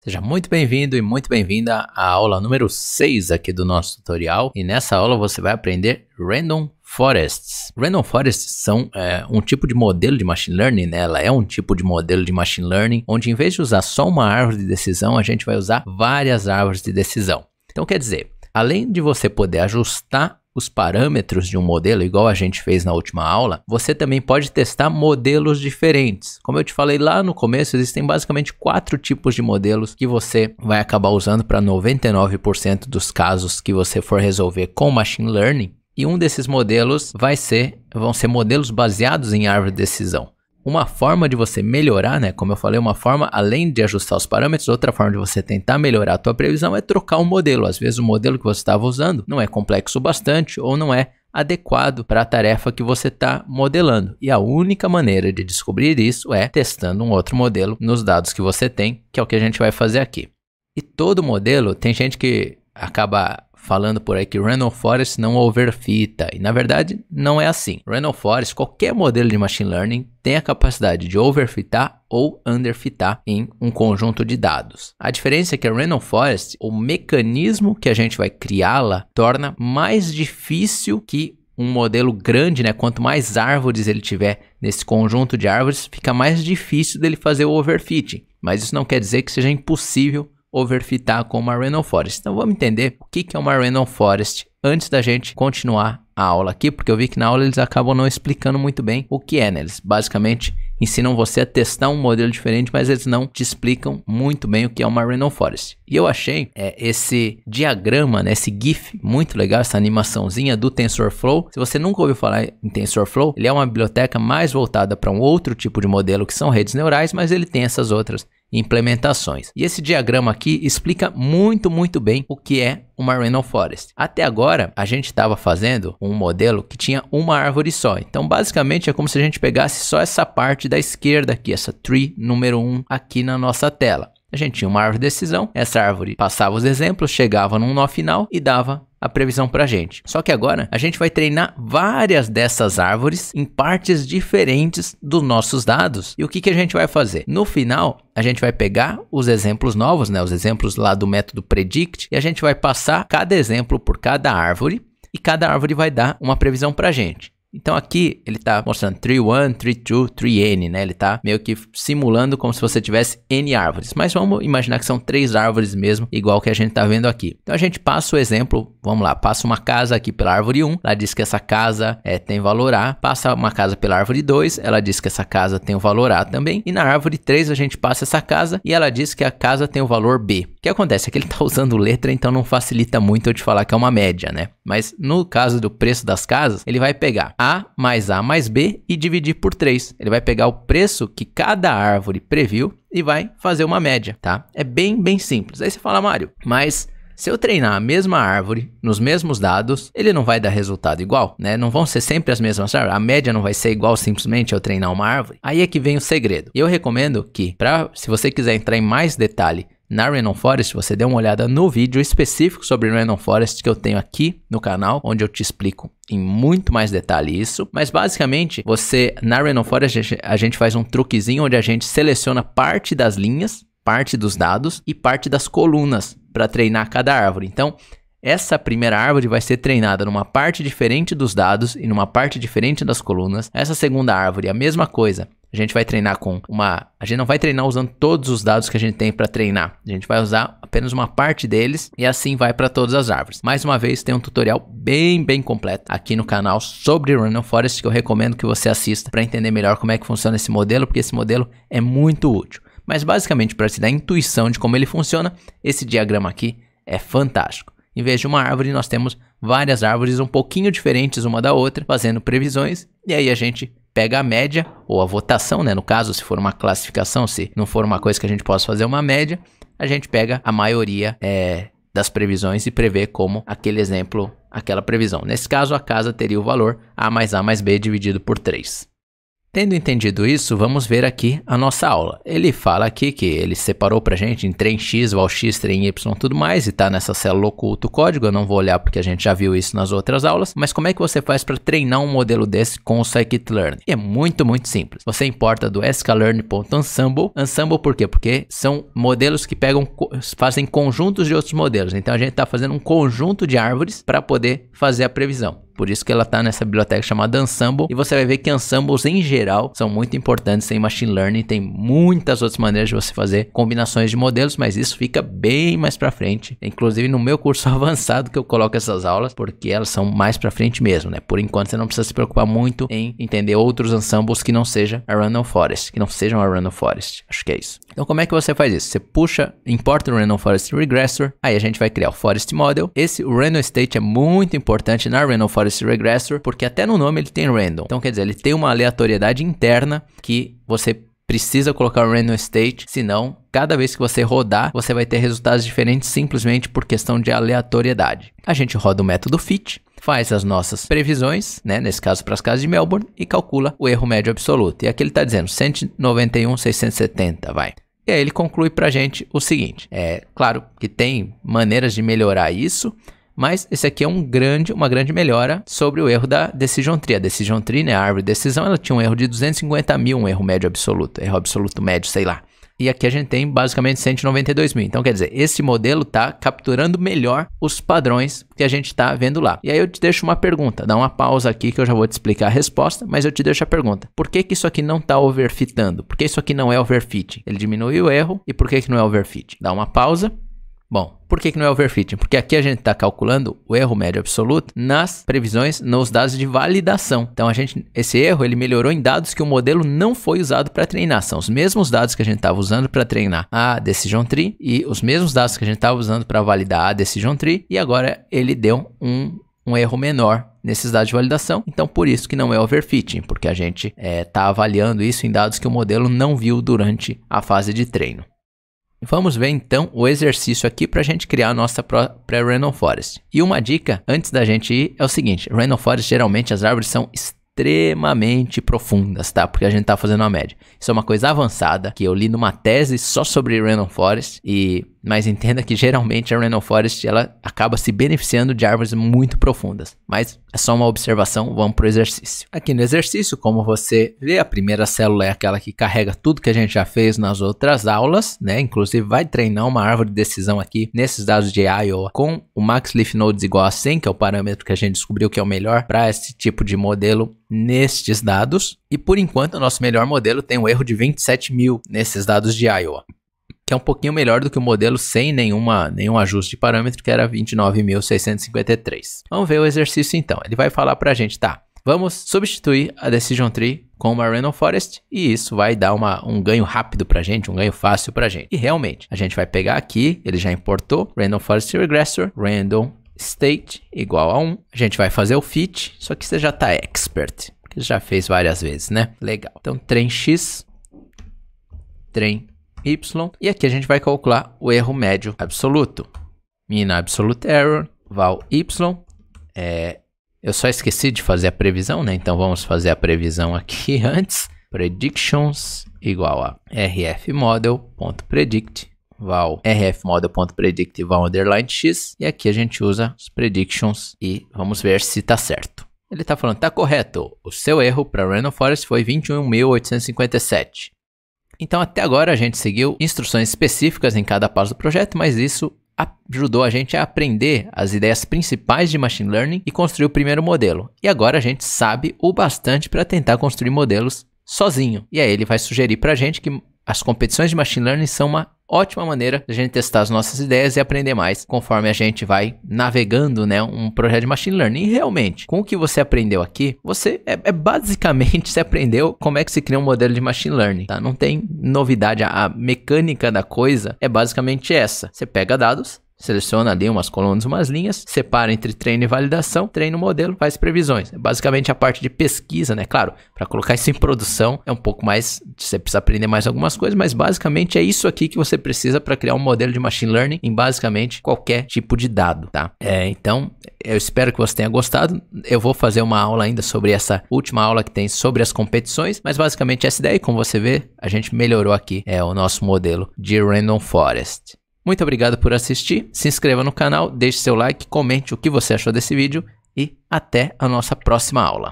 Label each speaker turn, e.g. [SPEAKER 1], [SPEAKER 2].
[SPEAKER 1] Seja muito bem-vindo e muito bem-vinda à aula número 6 aqui do nosso tutorial. E nessa aula você vai aprender Random Forests. Random Forests são um tipo de modelo de Machine Learning, né? Ela é um tipo de modelo de Machine Learning, onde em vez de usar só uma árvore de decisão, a gente vai usar várias árvores de decisão. Então quer dizer, além de você poder ajustar os parâmetros de um modelo, igual a gente fez na última aula, você também pode testar modelos diferentes. Como eu te falei lá no começo, existem basicamente 4 tipos de modelos que você vai acabar usando para 99% dos casos que você for resolver com Machine Learning. E um desses modelos vão ser modelos baseados em árvore de decisão. Uma forma de você melhorar, né? Como eu falei, uma forma, além de ajustar os parâmetros, outra forma de você tentar melhorar a tua previsão é trocar um modelo. Às vezes o modelo que você estava usando não é complexo bastante ou não é adequado para a tarefa que você está modelando. E a única maneira de descobrir isso é testando um outro modelo nos dados que você tem, que é o que a gente vai fazer aqui. E todo modelo, tem gente que acaba falando por aí que Random Forest não overfita, e na verdade não é assim. Random Forest, qualquer modelo de Machine Learning tem a capacidade de overfitar ou underfitar em um conjunto de dados. A diferença é que a Random Forest, o mecanismo que a gente vai criá-la, torna mais difícil que um modelo grande, né? Quanto mais árvores ele tiver nesse conjunto de árvores, fica mais difícil dele fazer o overfitting. Mas isso não quer dizer que seja impossível overfitar com uma Random Forest. Então vamos entender o que é uma Random Forest antes da gente continuar a aula aqui, porque eu vi que na aula eles acabam não explicando muito bem o que é, né? Eles basicamente ensinam você a testar um modelo diferente, mas eles não te explicam muito bem o que é uma Random Forest. E eu achei esse diagrama, né, esse GIF muito legal, essa animaçãozinha do TensorFlow. Se você nunca ouviu falar em TensorFlow, ele é uma biblioteca mais voltada para um outro tipo de modelo que são redes neurais, mas ele tem essas outras implementações. E esse diagrama aqui explica muito bem o que é uma Random Forest. Até agora, a gente estava fazendo um modelo que tinha uma árvore só. Então, basicamente, é como se a gente pegasse só essa parte da esquerda aqui, essa tree número 1 aqui na nossa tela. A gente tinha uma árvore de decisão, essa árvore passava os exemplos, chegava num nó final e dava a previsão pra gente. Só que agora a gente vai treinar várias dessas árvores em partes diferentes dos nossos dados. E o que a gente vai fazer? No final, a gente vai pegar os exemplos novos, né, os exemplos lá do método predict, e a gente vai passar cada exemplo por cada árvore e cada árvore vai dar uma previsão pra gente. Então aqui ele está mostrando tree 1, tree 2, tree n, né? Ele está meio que simulando como se você tivesse n árvores. Mas vamos imaginar que são 3 árvores mesmo, igual que a gente está vendo aqui. Então a gente passa o exemplo, vamos lá, passa uma casa aqui pela árvore 1, ela diz que essa casa tem valor A. Passa uma casa pela árvore 2, ela diz que essa casa tem o valor A também. E na árvore 3 a gente passa essa casa e ela diz que a casa tem o valor B. O que acontece é que ele está usando letra, então não facilita muito eu te falar que é uma média, né? Mas no caso do preço das casas, ele vai pegar A mais B e dividir por 3. Ele vai pegar o preço que cada árvore previu e vai fazer uma média, tá? É bem simples. Aí você fala, Mário, mas se eu treinar a mesma árvore nos mesmos dados, ele não vai dar resultado igual, né? Não vão ser sempre as mesmas árvores. A média não vai ser igual simplesmente eu treinar uma árvore. Aí é que vem o segredo. Eu recomendo que, se você quiser entrar em mais detalhe na Random Forest, você dê uma olhada no vídeo específico sobre Random Forest que eu tenho aqui no canal, onde eu te explico em muito mais detalhe isso. Mas basicamente, na Random Forest, a gente faz um truquezinho onde a gente seleciona parte das linhas, parte dos dados e parte das colunas para treinar cada árvore. Então, essa primeira árvore vai ser treinada numa parte diferente dos dados e numa parte diferente das colunas. Essa segunda árvore, a mesma coisa. A gente vai treinar a gente não vai treinar usando todos os dados que a gente tem para treinar. A gente vai usar apenas uma parte deles e assim vai para todas as árvores. Mais uma vez, tem um tutorial bem completo aqui no canal sobre Random Forest que eu recomendo que você assista para entender melhor como é que funciona esse modelo, porque esse modelo é muito útil. Mas basicamente, para te dar intuição de como ele funciona, esse diagrama aqui é fantástico. Em vez de uma árvore, nós temos várias árvores um pouquinho diferentes uma da outra, fazendo previsões, e aí a gente pega a média, ou a votação, né? No caso, se for uma classificação, se não for uma coisa que a gente possa fazer uma média, a gente pega a maioria das previsões e prevê como aquele exemplo, aquela previsão. Nesse caso, a casa teria o valor A mais B dividido por 3. Tendo entendido isso, vamos ver aqui a nossa aula. Ele fala aqui que ele separou pra gente em trem X, val X, trem Y, tudo mais, e tá nessa célula oculta o código. Eu não vou olhar porque a gente já viu isso nas outras aulas, mas como é que você faz para treinar um modelo desse com o scikit-learn? É muito simples. Você importa do sklearn.ensemble. Ensemble por quê? Porque são modelos que fazem conjuntos de outros modelos. Então a gente está fazendo um conjunto de árvores para poder fazer a previsão. Por isso que ela está nessa biblioteca chamada Ensemble. E você vai ver que ensembles em geral são muito importantes em Machine Learning. Tem muitas outras maneiras de você fazer combinações de modelos, mas isso fica bem mais para frente. Inclusive no meu curso avançado que eu coloco essas aulas, porque elas são mais para frente mesmo, né? Por enquanto você não precisa se preocupar muito em entender outros ensembles que não sejam a Random Forest, Acho que é isso. Então como é que você faz isso? Você importa o Random Forest Regressor, aí a gente vai criar o Forest Model. O Random State é muito importante na Random Forest Regressor, porque até no nome ele tem random. Então quer dizer, ele tem uma aleatoriedade interna que você precisa colocar o random state, senão cada vez que você rodar, você vai ter resultados diferentes simplesmente por questão de aleatoriedade. A gente roda o método fit, faz as nossas previsões, né, nesse caso para as casas de Melbourne, e calcula o erro médio absoluto. E aqui ele está dizendo 191,670, vai. E aí ele conclui para a gente o seguinte, claro que tem maneiras de melhorar isso, mas esse aqui é uma grande melhora sobre o erro da Decision Tree. A Decision Tree, né, a árvore de decisão, ela tinha um erro de 250 mil, um erro médio absoluto, erro absoluto médio, sei lá. E aqui a gente tem basicamente 192 mil. Então, quer dizer, esse modelo está capturando melhor os padrões que a gente está vendo lá. E aí eu te deixo uma pergunta. Dá uma pausa aqui que eu já vou te explicar a resposta, mas eu te deixo a pergunta. Por que isso aqui não está overfitando? Por que isso aqui não é overfit? Ele diminuiu o erro e por que não é overfit? Dá uma pausa. Bom, por que não é overfitting? Porque aqui a gente está calculando o erro médio absoluto nas previsões, nos dados de validação. Então, esse erro ele melhorou em dados que o modelo não foi usado para treinar. São os mesmos dados que a gente estava usando para treinar a Decision Tree e os mesmos dados que a gente estava usando para validar a Decision Tree. E agora ele deu um erro menor nesses dados de validação. Então, por isso que não é overfitting, porque a gente está avaliando isso em dados que o modelo não viu durante a fase de treino. Vamos ver então o exercício aqui para a gente criar a nossa própria Random Forest. E uma dica antes da gente ir é o seguinte: Random Forest geralmente as árvores são extremamente profundas, tá? Porque a gente tá fazendo uma média. Isso é uma coisa avançada que eu li numa tese só sobre Random Forest, mas entenda que geralmente a Random Forest ela acaba se beneficiando de árvores muito profundas. Mas é só uma observação, vamos pro exercício. Aqui no exercício, como você vê, a primeira célula é aquela que carrega tudo que a gente já fez nas outras aulas, né? Inclusive vai treinar uma árvore de decisão aqui nesses dados de Iowa com o max leaf nodes igual a 100, que é o parâmetro que a gente descobriu que é o melhor para esse tipo de modelo nestes dados. E por enquanto o nosso melhor modelo tem um erro de 27 mil nesses dados de Iowa, que é um pouquinho melhor do que o modelo sem nenhum ajuste de parâmetro, que era 29.653. Vamos ver o exercício então. Ele vai falar pra gente, tá, vamos substituir a Decision Tree com uma Random Forest e isso vai dar um ganho rápido pra gente, um ganho fácil pra gente. E realmente, a gente vai pegar aqui, ele já importou, Random Forest Regressor, Random State igual a 1. A gente vai fazer o fit, só que você já tá expert, porque já fez várias vezes, né? Legal. Então, trem X, trem Y, e aqui a gente vai calcular o erro médio absoluto. Mean Absolute Error, val Y. Eu só esqueci de fazer a previsão, né? Então vamos fazer a previsão aqui antes. Predictions igual a rfmodel.predict, val rfmodel.predict, val underline x. E aqui a gente usa os predictions e vamos ver se está certo. Ele está falando, está correto. O seu erro para Random Forest foi 21.857. Então, até agora a gente seguiu instruções específicas em cada passo do projeto, mas isso ajudou a gente a aprender as ideias principais de Machine Learning e construir o primeiro modelo. E agora a gente sabe o bastante para tentar construir modelos sozinho. E aí ele vai sugerir para a gente que as competições de Machine Learning são uma ótima maneira de a gente testar as nossas ideias e aprender mais conforme a gente vai navegando, né, um projeto de Machine Learning. E realmente, com o que você aprendeu aqui, você basicamente você aprendeu como é que se cria um modelo de Machine Learning, tá? Não tem novidade, a mecânica da coisa é basicamente essa. Você pega dados, seleciona ali umas colunas, umas linhas, separa entre treino e validação, treina o modelo, faz previsões. Basicamente a parte de pesquisa, né? Claro, para colocar isso em produção é um pouco mais, você precisa aprender mais algumas coisas, mas basicamente é isso aqui que você precisa para criar um modelo de machine learning em basicamente qualquer tipo de dado, tá? Então, eu espero que você tenha gostado. Eu vou fazer uma aula ainda sobre essa última aula que tem sobre as competições, mas basicamente essa ideia, como você vê, a gente melhorou aqui o nosso modelo de Random Forest. Muito obrigado por assistir, se inscreva no canal, deixe seu like, comente o que você achou desse vídeo e até a nossa próxima aula.